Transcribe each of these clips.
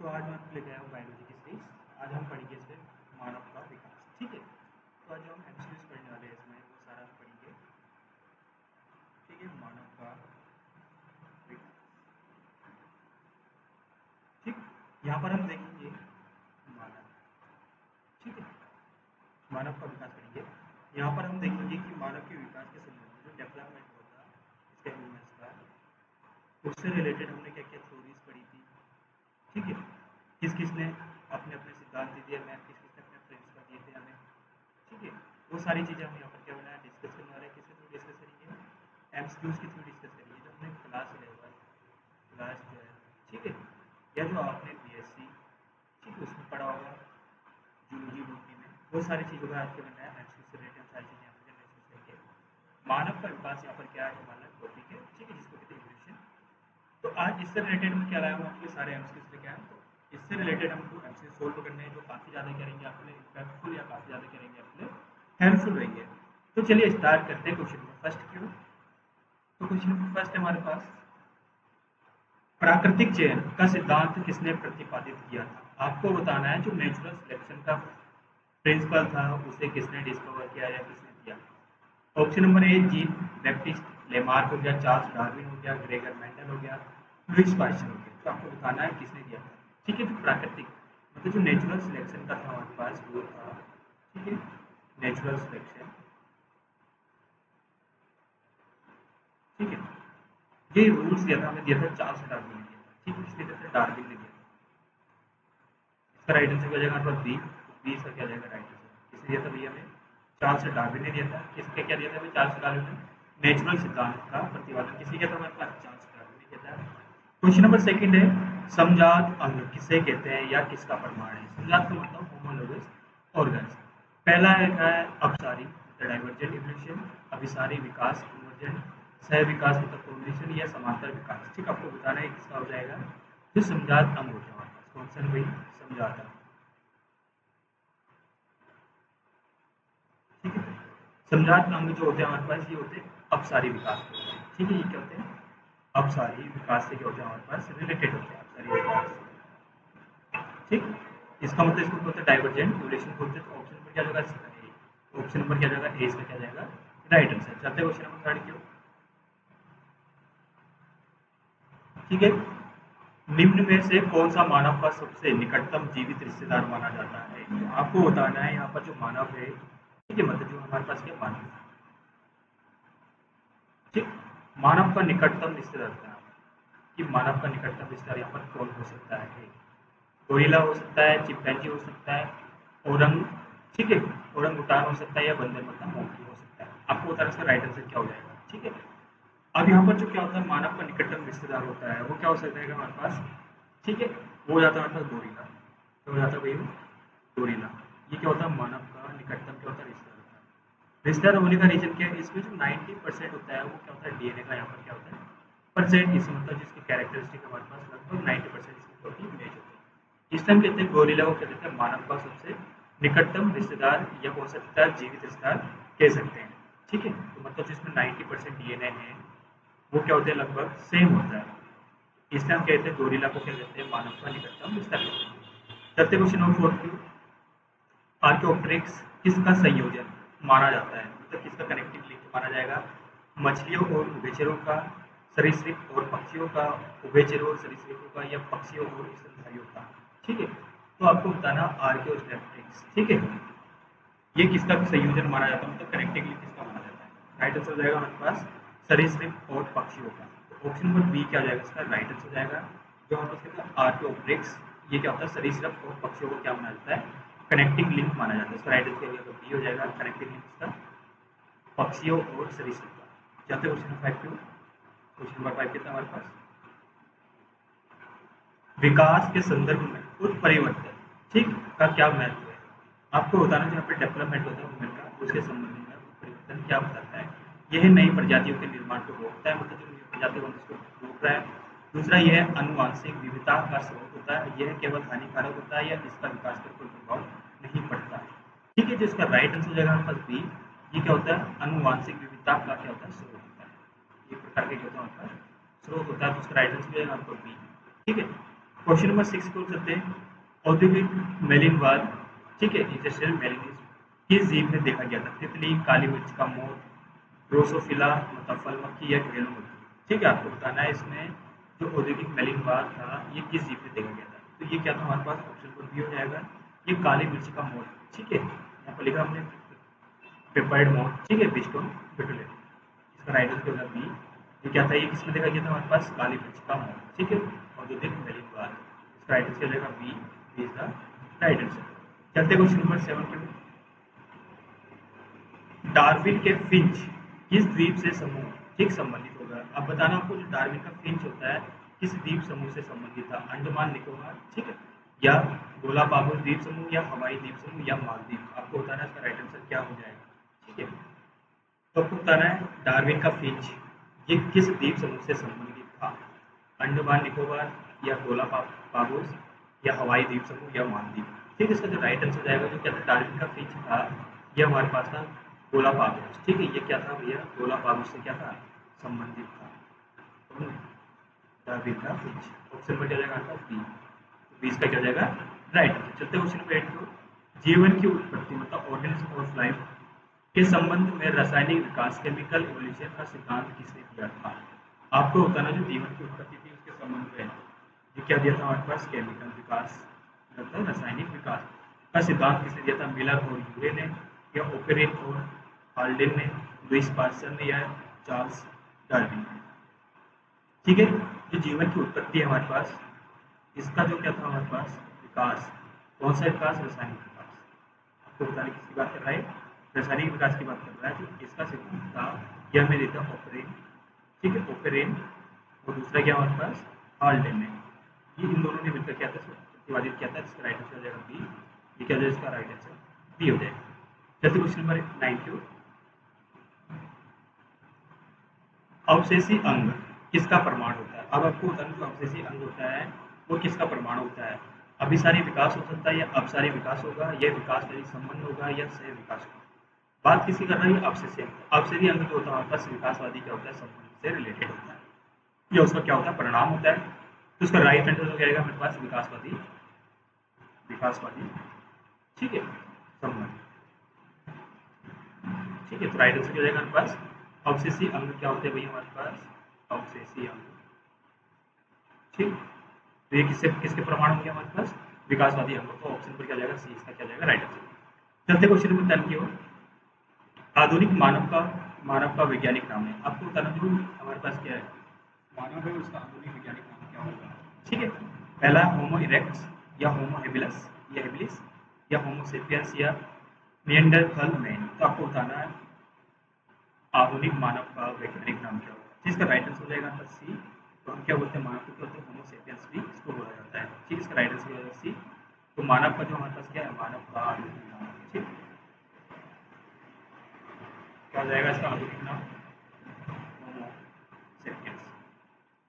तो आज मैं लेके आया हूँ बायोलॉजी की सीरीज। आज हम पढ़ेंगे इसमें मानव का विकास। ठीक है, तो आज जो हम एमसीक्यूज पढ़ने वाले हैं इसमें वो सारा पढ़ेंगे। ठीक है, मानव का विकास। ठीक, यहाँ पर हम देखेंगे मानव। ठीक है, मानव का विकास पढ़ेंगे। यहाँ पर हम देखेंगे कि मानव के विकास के संबंध में जो डेवलपमेंट होगा इसके ह्यूमन्स का, उससे रिलेटेड हमने क्या क्या थ्योरीज पढ़ी थी। ठीक है, किस किसने अपने अपने सिद्धांत दिए हमें, किस किसने अपने प्रिंसिपल दिए थे हमें। ठीक है, वो सारी चीज़ें हम यहाँ पर क्या बनाया डिस्कस करने वाले हैं। किसके थ्रू डिस्कस करेंगे? एमसीक्यूज के थ्रू डिस्कस करेंगे जो हमने क्लास 11 क्लास 12, ठीक है, या जो आपने बीएससी ठीक है उसमें पढ़ा होगा जूलॉजी बॉटनी में, वो सारी चीज़ों का आज क्या बनाया एमसीक्यूज से रिलेटेड सारी चीज़ें यहाँ पर डिस्कस करेंगे। मानव का विकास यहाँ पर क्या है हमारा टॉपिक है। ठीक है, जिसको कहते हैं इवोल्यूशन। तो आज इससे रिलेटेड में क्या लाया हूँ आपके सारे एमसीक्यूज लेके आया। तो इससे रिलेटेड हमको एमसीक्यू सोल्व करने हैं जो काफ़ी ज़्यादा करेंगे आपके लिए इम्पैक्टफुल या काफ़ी ज़्यादा करेंगे आपके लिए हेल्पफुल रहेंगे। तो चलिए स्टार्ट करते हैं क्वेश्चन नंबर फर्स्ट क्यों। तो क्वेश्चन नंबर फर्स्ट है हमारे पास, प्राकृतिक चयन का सिद्धांत किसने प्रतिपादित किया था? आपको बताना है जो नेचुरल सिलेक्शन का प्रिंसिपल था उसे किसने डिस्कवर किया या किसने दिया। ऑप्शन नंबर ए जीन बैप्टिस्ट लेमार्क हो गया, चार्ल्स डार्विन हो गया, ग्रेगर मेंडल हो गया, लुईस पास्चर हो गया। तो आपको बताना है किसने दिया था। ठीक है, जो प्राकृतिक मतलब जो नेचुरल सिलेक्शन का था हमारे पास वो था। ठीक है, नेचुरल सिलेक्शन। ठीक है, ये रूल्स दिया था हमें, दिया था चार्ल्स डार्विन ने दिया था। ठीक है, इसलिए दिया था डार्विन ने दिया था। इसका राइट आंसर क्या जाएगा हमारे पास बी। बी इसका क्या जाएगा राइट आंसर। किसने दिया था भैया हमें? चार्ल्स डार्विन ने दिया था। किसके क्या दिया था हमें? चार्ल्स डार्विन ने नेचुरल सिद्धांत का प्रतिपादन किसी किया था हमारे पास? चार्ल्स डार्विन ने किया था। क्वेश्चन नंबर सेकंड है, समजात अंग किसे कहते हैं या किसका प्रमाण है? समजात का मतलब होमोलोगस ऑर्गन्स। पहला है अपसारी डाइवर्जेंट इवोल्यूशन, अभिसारी विकास कन्वर्जेंट, सह विकास मतलब कॉम्बिनेशन या समांतर विकास। ठीक, आपको बताना है किसका हो जाएगा जो समजात अंग होता है हमारे पास। कौन सा भाई? समजात अंग। ठीक है, समजात अंग जो होते हैं हमारे पास ये होते हैं अपसारी विकास के होते हैं। ठीक है, ये क्या होते हैं? अपसारी विकास से क्या होता है हमारे पास रिलेटेड होते हैं अपसारी विकास। ठीक, इसका मतलब इसको बोलते हैं डाइवर्जेंट इवोल्यूशन बोलते हैं। तो ऑप्शन नंबर क्या जाएगा इसका? ए। ऑप्शन नंबर क्या जाएगा? ए इसका क्या जाएगा राइट आंसर। चलते हैं क्वेश्चन नंबर थर्ड क्यों। ठीक है, निम्न में से कौन सा मानव का सबसे निकटतम जीवित रिश्तेदार माना जाता है? तो आपको बताना है यहाँ पर जो मानव है। ठीक है, मतलब जो हमारे पास क्या मानव है। ठीक, मानव का निकटतम रिश्तेदार क्या है कि मानव का निकटतम रिश्तेदार यहाँ पर कौन हो सकता है? गोरिल्ला हो सकता है, चिंपैंजी हो सकता है, ओरंग, ठीक है, ओरंगुटान हो सकता है या बंदर मतलब मोंकी हो सकता है। आपको बताना इसका राइट आंसर क्या हो जाएगा। ठीक है, अब यहाँ पर जो क्या होता है मानव का निकटतम रिश्तेदार होता है वो क्या हो सकता है हमारे पास। ठीक है, वो हो जाता है हमारे पास गोरिल्ला। तो हो जाता है भैया गोरिल्ला। ये क्या होता है मानव का निकटतम क्या होता है रिश्तेदार होता है। रिश्तेदार होने का रीजन क्या है? इसमें जो 90% होता है वो क्या होता है डीएनए का यहाँ पर क्या होता है परसेंट। इस मतलब जिसकी कैरेक्टरिस्टिक हमारे पास लगभग 90% इसकी प्रोटीन मैच होती है। इस टाइम कहते हैं गोरिल्ला को क्या कहते हैं मानव का सबसे निकटतम रिश्तेदार या हो सकता है जीवित रिश्तेदार कह सकते हैं। ठीक है, तो मतलब जिसमें 90% डीएनए है वो क्या होते हैं लगभग सेम होता है। इसलिए हम कहते हैं गोरिल्ला को क्या कहते हैं मानव का निकटतम रिश्ता कहते हैं। चलते क्वेश्चन नंबर 4 की। आर्कियोप्टेरिक्स किसका संयोजन माना जाता है? मतलब किसका कनेक्टिव लिंक माना जाएगा? मछलियों और उभयचरों का, सरीसृप और पक्षियों का, उभयचरों और सरीसृपों का या पक्षियों और स्तनधारियों का। ठीक है, तो आपको बताना आर्कियोप्टेरिक्स। ठीक है, ये किसका संयोजन माना जाता है मतलब कनेक्टिव लिंक किसका माना जाता है? राइट आंसर हो जाएगा हमारे पास सरीसृप और पक्षियों का। तो ऑप्शन नंबर बी क्या हो जाएगा इसका राइट आंसर जाएगा जो हमारे पास कहता है आर्कियोप्टेरिक्स। ये क्या होता है सरीसृप और पक्षियों को क्या माना जाता है कनेक्टिंग लिंक माना जाता है। इसका राइट आंसर बी हो जाएगा कनेक्टिंग लिंक इसका पक्षियों और सरीसृप का। चलते क्वेश्चन नंबर 5 पे। क्वेश्चन नंबर 5 कितना हमारे पास विकास के संदर्भ में उत्परिवर्तन ठीक का क्या महत्व है? आपको बताना जो यहाँ पे डेवलपमेंट होता है वुमेन का उसके संबंध में उत्परिवर्तन क्या बताता है। यह नई प्रजातियों के निर्माण को रोकता है, मतलब जो नई प्रजाति होने उसको रोक रहा है। दूसरा यह अनुवांशिक विविधता का स्रोत होता है, यह केवल हानिकारक होता है या इसका विकास पर कोई प्रभाव नहीं पड़ता है। ठीक है, जिसका राइट आंसर हो जाएगा हमारे पास बी। ये क्या होता है अनुवांशिक विविधता का क्या होता है स्रोत होता है। ये प्रकार के क्या होता है हमारे पास स्रोत होता है, तो उसका राइट आंसर हो जाएगा हमारे पास बी। ठीक है, क्वेश्चन नंबर 6 को चलते हैं। औद्योगिक मेलिनवाद, ठीक है, इंडस्ट्रियल मेलिनिज्म किस जीव में देखा गया था? तितली, काली मिर्च का मोर, ड्रोसोफिला मतलब फल मक्खी या घरेलू मुर्गी। ठीक है, आपको बताना है इसमें जो औद्योगिक मेलिनवाद था ये किस जीव में देखा गया था। तो ये क्या था हमारे पास, ऑप्शन पर बी हो जाएगा, ये काली मिर्च का मोर। ठीक है, यहाँ पर लिखा हमने पेपर्ड मोर, ठीक है, बिस्टोन बिटुले। इसका राइट आंसर होगा बी। ये क्या था, ये किसमें देखा गया था हमारे पास, काली मिर्च का मोर। ठीक है, औद्योगिक मेलिनवाद, इसका राइट आंसर हो जाएगा B. B is the right answer. चलते क्वेश्चन नंबर 7 के। डार्विन के फिंच किस द्वीप से समूह ठीक संबंधित होगा? अब बताना आपको, जो डार्विन का फिंच होता है किस द्वीप समूह से संबंधित था? अंडमान निकोबार, ठीक है, या गोलापागोस द्वीप समूह, या हवाई द्वीप समूह, या मालदीव। आपको बताना है इसका राइट आंसर क्या हो जाएगा। ठीक है, तो आपको बताना है डार्विन का फिंच ये किस द्वीप समूह से संबंधित था? अंडमान निकोबार, या गोलापागोस, या हवाई द्वीप समूह, या मालदीव। ठीक है, इसका जो राइट आंसर जाएगा, जो क्या था डार्विन का फिंच था, ये हमारे पास था गोलापागोस। ठीक है, ये क्या था भैया, गोलापागोस से क्या था, संबंधित था। तो डार्विन का फिंच, ऑप्शन पर क्या जाएगा आपका बी। तो बी इसका क्या जाएगा राइट आंसर। चलते क्वेश्चन नंबर 8 को। जीवन की उत्पत्ति मतलब ऑर्गेनिज्म ऑफ लाइफ के संबंध में रासायनिक विकास केमिकल इवोल्यूशन का सिद्धांत किसने दिया था? आपको बताना जो जीवन की उत्पत्ति थी उसके संबंध में ये क्या दिया था हमारे पास, केमिकल विकास मतलब रासायनिक विकास का सिद्धांत किसने दिया था? मिलर और यूरे ने, या ओपेरिन और हाल्डेन ने, लुईस पास्चर ने, या चार्ल्स डार्विन ने। ठीक है, जो जीवन की उत्पत्ति है हमारे पास, इसका जो क्या था हमारे पास विकास, कौन सा विकास, रासायनिक विकास। आपको बताने किसकी बात कर रहा है, रासायनिक विकास की बात कर रहा है। तो इसका सिद्धांत था यह हमें देता ओपेरिन, ठीक है, ओपेरिन, और दूसरा क्या हमारे पास हाल्डेन ने। ये इन दोनों ने मिलकर क्या था प्रतिपादित किया था। इसका राइट आंसर हो जाएगा बी। ये क्या हो जाएगा, इसका राइट आंसर बी हो जाएगा। चलते क्वेश्चन नंबर 9 की ओर। अवशेषी अंग किसका प्रमाण होता है? अब आपको बताना जो अवशेषी अंग होता है वो किसका प्रमाण होता है? अभिसारी विकास हो सकता है, या अपसारी विकास होगा, या विकास संबंध होगा, या सह विकास होगा। बात किसकी कर रही है, अवशेषी अंग। अवशेषी अंग जो होता है हमारे पास विकासवादी क्या होता है, संबंध से रिलेटेड होता है, या उसका क्या होता है, परिणाम होता है। तो उसका राइट आंसर हो जाएगा हमारे पास विकासवादी, विकासवादी, ठीक है, संबंध। ठीक है, तो राइट आंसर क्या हो जाएगा हमारे पास, अवशेषी अंग क्या होते हैं भैया हमारे पास, अवशेषी अंग। ठीक, तो ये किससे किसके प्रमाण होंगे हमारे पास, विकासवादी अंग। तो ऑप्शन पर क्या जाएगा, सी इसका क्या जाएगा राइट आंसर। चलते क्वेश्चन नंबर 10 की ओर। आधुनिक मानव का वैज्ञानिक नाम है। आपको बताना जो हमारे पास क्या है, मानव है उसका आधुनिक वैज्ञानिक नाम क्या होगा। ठीक है, पहला होमो इरेक्ट्स, या होमो हेबिलस, या हेबिलिस, या होमो सेपियंस, या निएंडरथल मैन। तो आपको बताना है आधुनिक मानव का वैज्ञानिक नाम क्या होगा। जिसका राइट आंसर हो जाएगा आपका सी। तो हम क्या बोलते हैं, मानव को क्या बोलते हैं, होमो सेपियंस भी इसको बोला जाता है। ठीक, इसका राइट आंसर हो जाएगा सी। तो मानव का जो हमारे पास क्या है, मानव का आधुनिक नाम है। ठीक, क्या हो जाएगा इसका आधुनिक नाम, होमो सेपियंस।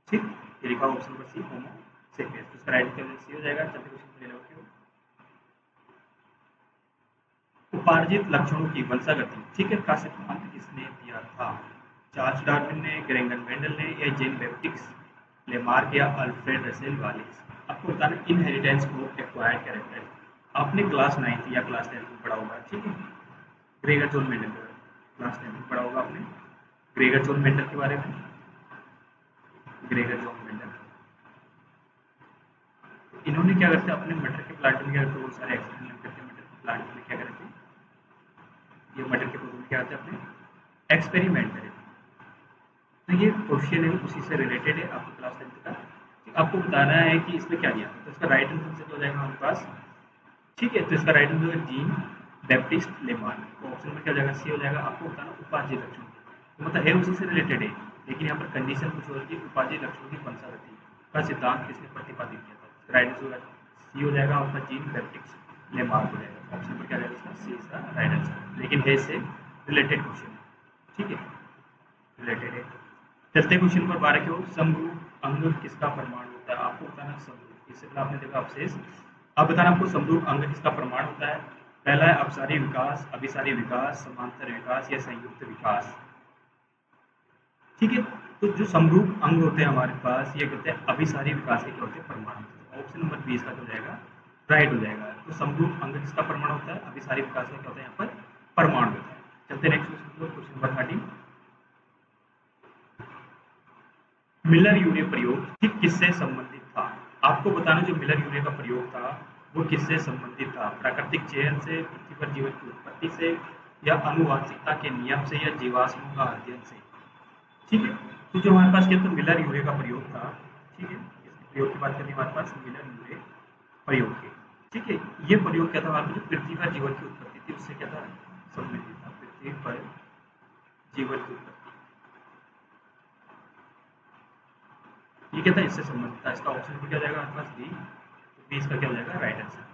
ठीक, ये लिखा ऑप्शन नंबर सी, होमो सेपियंस। तो इसका राइट आंसर सी हो जाएगा। चलते क्वेश्चन ले लो क्यों। उपार्जित लक्षणों की वंशागति, ठीक है, का सिद्धांत किसने दिया था? चार्ल्स डार्विन ने, ग्रेगर मेंडल ने, या जेन बैप्टिस्ट लेमार्क, या अल्फ्रेड रसेल वालेस। आपको बताना इनहेरिटेंस को एक्वायर्ड कैरेक्टर आपने क्लास 9 या क्लास 10 में पढ़ा होगा। ठीक है, ग्रेगर जॉन मेंडल क्लास 10 में पढ़ा होगा आपने, ग्रेगर जॉन मेंडल के बारे में। ग्रेगर जॉन मेंडल इन्होंने क्या करते हैं, अपने मटर के प्लांट में क्या करते हैं, बहुत सारे एक्सपेरिमेंट करते हैं। मटर के प्लांट में क्या करते हैं, ये मटर के पौधों में क्या करते हैं, अपने एक्सपेरिमेंट करें। तो ये क्वेश्चन है उसी से रिलेटेड है, आपको क्लास 10 का। आपको बताना है कि इसमें क्या दिया, तो इसका राइट आंसर हो जाएगा हमारे पास। ठीक है, तो इसका राइट आंसर है जीन बैप्टिस्ट लेमार्क। तो ऑप्शन में क्या हो जाएगा, सी हो जाएगा। आपको बताना उपाधि लक्षण, तो मतलब है उसी से रिलेटेड है, लेकिन यहाँ पर कंडीशन कुछ और की, उपाधि लक्षणों की वंशागति का सिद्धांत किसने प्रतिपादित किया था। राइट आंसर होगा सी हो जाएगा, आपका जीन बैप्टिस्ट लेमार्क हो जाएगा। ऑप्शन पर क्या जाएगा, इसका सी इसका राइट आंसर, लेकिन है से रिलेटेड क्वेश्चन है। ठीक है, रिलेटेड है। चलते क्वेश्चन नंबर 12 की ओर। समरूप अंग किसका प्रमाण होता है? आपको बताना समरूप, इससे पहले आपने देखा अवशेष, अब बताना आपको समरूप अंग किसका प्रमाण होता है। पहला है अपसारी विकास, अभिसारी विकास, समांतर विकास, या संयुक्त विकास। ठीक है, तो जो समरूप अंग होते हैं हमारे पास, ये कहते हैं अभिसारी विकास के क्या होते हैं, प्रमाण होते हैं। ऑप्शन नंबर बी इसका क्या हो जाएगा, राइट हो जाएगा। तो समरूप अंग किसका प्रमाण होता है, अभिसारी विकास का क्या होता है यहाँ पर, प्रमाण होता है। चलते नेक्स्ट क्वेश्चन नंबर 13। मिलर यूरे प्रयोग ठीक किससे संबंधित था। आपको बताना जो मिलर यूरे का प्रयोग था वो किससे संबंधित था, प्राकृतिक चयन से, पृथ्वी पर जीवन की उत्पत्ति से, या आनुवांशिकता के नियम से, या जीवाश्मों का अध्ययन से। ठीक है, तो जो हमारे पास क्या था, मिलर यूरे का प्रयोग था। ठीक है, इसके प्रयोग की बात करें हमारे पास मिलर यूरे प्रयोग के। ठीक है, ये प्रयोग क्या था हमारे पास, पृथ्वी पर जीवन की उत्पत्ति थी उससे क्या था, संबंधित था। पृथ्वी पर जीवन की उत्पत्ति ये क्या था, इससे संबंधित था। इसका ऑप्शन क्या जाएगा हमारे पास बी, तो बी इसका क्या हो जाएगा, राइट आंसर।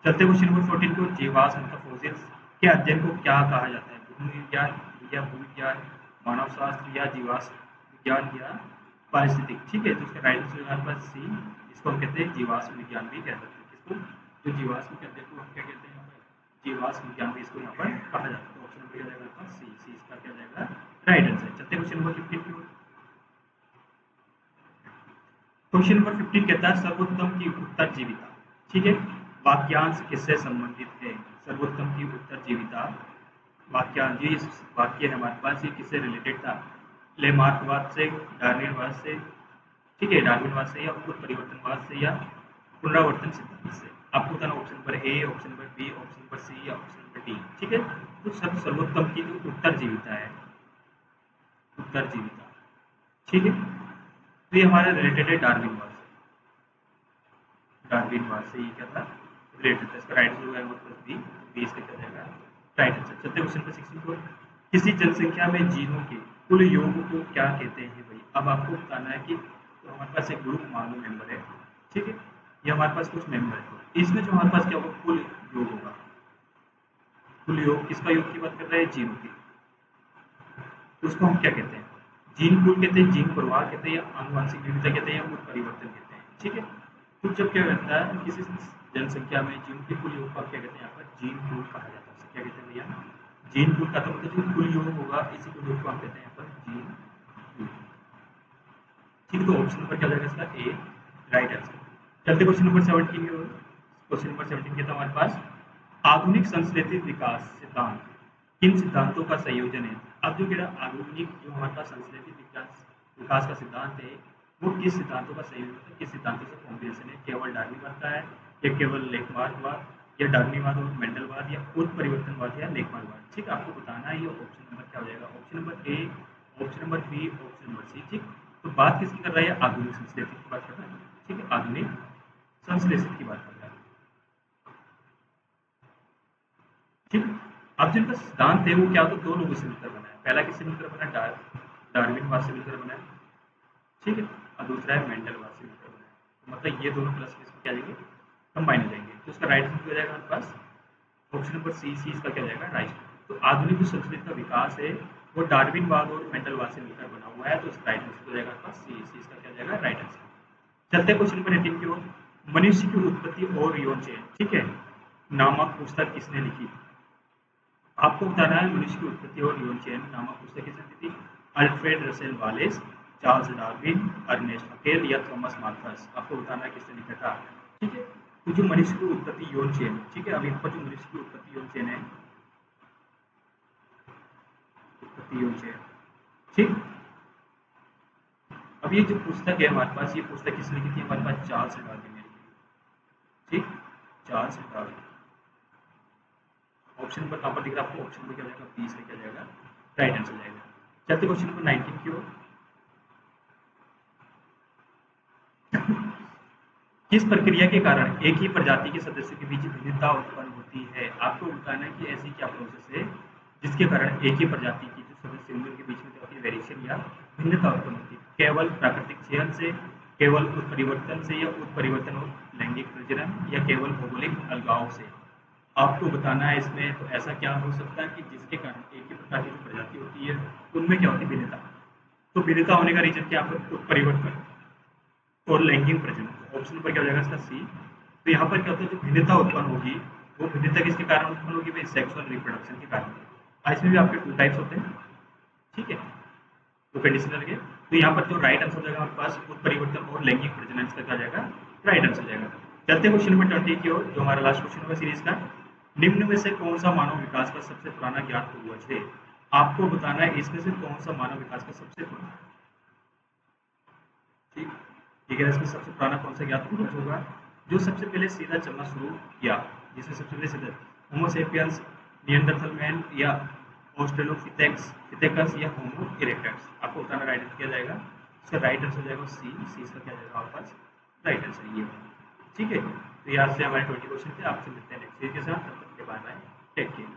चलते क्वेश्चन नंबर 14 को, जीवाश्म मतलब फोसिल्स के अध्ययन को क्या कहा जाता है, भूमि विज्ञान या भूविज्ञान, मानव शास्त्र, या जीवाश्म विज्ञान, या पारिस्थितिक। ठीक है, तो इसका राइट आंसर हमारे पास सी, इसको हम कहते हैं जीवाश्म विज्ञान भी कह सकते हैं। किसको, जो जीवाश्म के अध्ययन को हम क्या कहते हैं यहाँ पर, जीवाश्म विज्ञान भी इसको यहाँ पर कहा जाता है। तो ऑप्शन नंबर क्या जाएगा हमारे पास सी, सी इसका क्या जाएगा, राइट आंसर। चलते क्वेश्चन नंबर 15 की ओर। क्वेश्चन नंबर 15 कहता है सर्वोत्तम की उत्तरजीविता। ठीक है, वाक्यांश किससे संबंधित है, सर्वोत्तम की उत्तरजीविता वाक्यांश, ये वाक्य है हमारे पास, ये किससे रिलेटेड था, लेमार्कवाद से, डार्विनवाद से। ठीक है, डार्विनवाद से, या उत्परिवर्तनवाद से, या पुनरावर्तन सिद्धांत से। आपको बताना option number A, option number B, option number C, या ऑप्शन नंबर डी। ठीक है, तो सब सर्वोत्तम की जो उत्तरजीविता है, उत्तरजीविता। ठीक है, तो ये हमारे रिलेटेड है डार्विनवाद से, डार्विनवाद से ये क्या था, रिलेटेड था। इसका राइट आंसर होगा बी, बी इसका क्या जाएगा, राइट आंसर। चलते क्वेश्चन नंबर 16 को, किसी जनसंख्या में जीनों के कुल योग को क्या कहते हैं भाई। अब आपको बताना है कि तो हमारे पास एक ग्रुप मान लो मेंबर है। ठीक है, ये हमारे पास कुछ मेंबर है, तो इसमें जो हमारे पास क्या होगा, कुल योग होगा। कुल योग किसका योग की बात कर रहे हैं, जीनों की। तो उसको हम क्या कहते हैं, जीन पूल कहते हैं, जीन प्रवाह कहते हैं, या आनुवंशिक विविधता कहते हैं, या उत्परिवर्तन कहते हैं। ठीक है, तो जब क्या रहता है किसी जनसंख्या में जीन के कुल योग का क्या कहते हैं यहाँ पर, जीन पूल कहा जाता है। क्या कहते हैं भैया, जीन पूल का तो मतलब जो कुल योग होगा इसी कुल योग को हम कहते हैं यहाँ पर जीन पूल। ठीक है, तो ऑप्शन नंबर क्या जाएगा इसका ए, राइट आंसर। चलते क्वेश्चन नंबर 17 की ओर। क्वेश्चन नंबर 17 कहता है हमारे पास, आधुनिक संश्लेषित विकास सिद्धांत किन सिद्धांतों का संयोजन है। अब जो क्या आधुनिक जो हमारे पास संश्लेषित विकास का सिद्धांत है वो किस सिद्धांतों का संयोजन है, किस सिद्धांतों से कॉम्बिनेशन है, केवल डार्विनवाद का है, या केवल लेखमार्कवाद, या डार्विनवाद और मेंडलवाद, या उत्परिवर्तनवाद, या लेखमार्कवाद। ठीक है, आपको बताना है ये ऑप्शन नंबर क्या हो जाएगा, option number A, option number B, option number C. ठीक, तो बात किसकी कर रहा है, आधुनिक संश्लेषित की बात कर रहा है। ठीक है, आधुनिक संश्लेषित की बात कर रहा है। ठीक, अब जिनका सिद्धांत है वो क्या, तो दो लोगों से मिलकर बना है। पहला किससे मिलकर बना है, डार्विनवाद से मिलकर बना है। ठीक है, और दूसरा है मेंडलवाद से मिलकर बना है। तो मतलब ये दोनों प्लस इसमें क्या जाएंगे, कंबाइन हो जाएंगे। तो उसका राइट आंसर हो जाएगा हमारे पास ऑप्शन नंबर सी, सी इसका क्या जाएगा, राइट। तो आधुनिक जो संस्कृत का विकास है वो डार्विनवाद और मेंडलवाद से मिलकर बना हुआ है, तो इसका राइट आंसर हो जाएगा हमारे पास सी, सी इसका क्या जाएगा, राइट आंसर। चलते हैं क्वेश्चन नंबर 18 की ओर। मनुष्य की उत्पत्ति और यौन चयन, ठीक है, नामक पुस्तक किसने लिखी। आपको बताना है मनुष्य की उत्पत्ति और यौन चयन नामक पुस्तक किसने लिखी थी, Alfred Russel Wallace, Charles Darwin, Ernest Haeckel, या थॉमस माल्थस। आपको बताना है किसने लिखा था। ठीक है, तो जो मनुष्य की उत्पत्ति यौन चयन, ठीक है, अब यहाँ पर जो मनुष्य की उत्पत्ति यौन चयन है, उत्पत्ति यौन चयन। ठीक, अब ये जो पुस्तक है हमारे पास, ये पुस्तक किसने लिखी थी, हमारे पास चार्ल्स डार्विन ने लिखी। ठीक, चार्ल्स डार्विन। ऑप्शन नंबर कहाँ पर दिख रहा है आपको, ऑप्शन नंबर क्या जाएगा, 20 में क्या जाएगा, राइट आंसर जाएगा। चलते क्वेश्चन नंबर 19 की ओर। किस प्रक्रिया के कारण एक ही प्रजाति के सदस्यों के बीच भिन्नता उत्पन्न होती है। आपको बताना है कि ऐसी क्या प्रोसेस है जिसके कारण एक ही प्रजाति की जो सदस्य होंगे उनके बीच में क्या होती है, वेरिएशन या भिन्नता उत्पन्न होती है। केवल प्राकृतिक चयन से, केवल उत्परिवर्तन से, या उत्परिवर्तन और लैंगिक प्रजनन, या केवल भौगोलिक अलगाव से। आपको बताना है इसमें तो ऐसा क्या हो सकता है कि जिसके कारण एक ही प्रकार की जो प्रजाति होती है उनमें क्या होती है, भिन्नता। तो भिन्नता होने का रीजन क्या है, उत्परिवर्तन और लैंगिक प्रजनन। ऑप्शन नंबर क्या हो जाएगा इसका सी। तो यहाँ पर क्या होता है, जो भिन्नता उत्पन्न होगी वो भिन्नता किसके कारण उत्पन्न होगी भाई, सेक्सुअल रिप्रोडक्शन के कारण। इसमें भी आपके 2 टाइप्स होते हैं। ठीक है, वो कंडीशनल के। तो यहाँ पर जो राइट आंसर हो जाएगा हमारे पास उत्परिवर्तन और लैंगिक प्रजनन, इसका क्या जाएगा, राइट आंसर जाएगा। चलते क्वेश्चन नंबर 20 की ओर, जो हमारा लास्ट क्वेश्चन होगा सीरीज का। निम्न में से कौन सा मानव विकास का सबसे पुराना ज्ञात पूर्वज है? आपको बताना है इसमें से कौन सा मानव विकास का सबसे पुराना, ठीक ठीक है। इसमें सबसे पुराना कौन सा ज्ञात पूर्वज होगा जो सबसे पहले सीधा चलना शुरू किया, जिसमें सबसे पहले सीधा होमोसेपियंस, निएंडरथल मैन, या ऑस्ट्रेलोपिथेकस फिथेकस, या होमो इरेक्टस? आपको बताना, राइट आंसर किया जाएगा। इसका राइट आंसर जाएगा सी। सी इसका क्या जाएगा आपके पास राइट आंसर ये, ठीक है। तो यहाँ से हमारे 20 क्वेश्चन थे। आपसे मिलते हैं नेक्स्ट सीरीज के साथ, तब तक के बाय बाय, टेक केयर।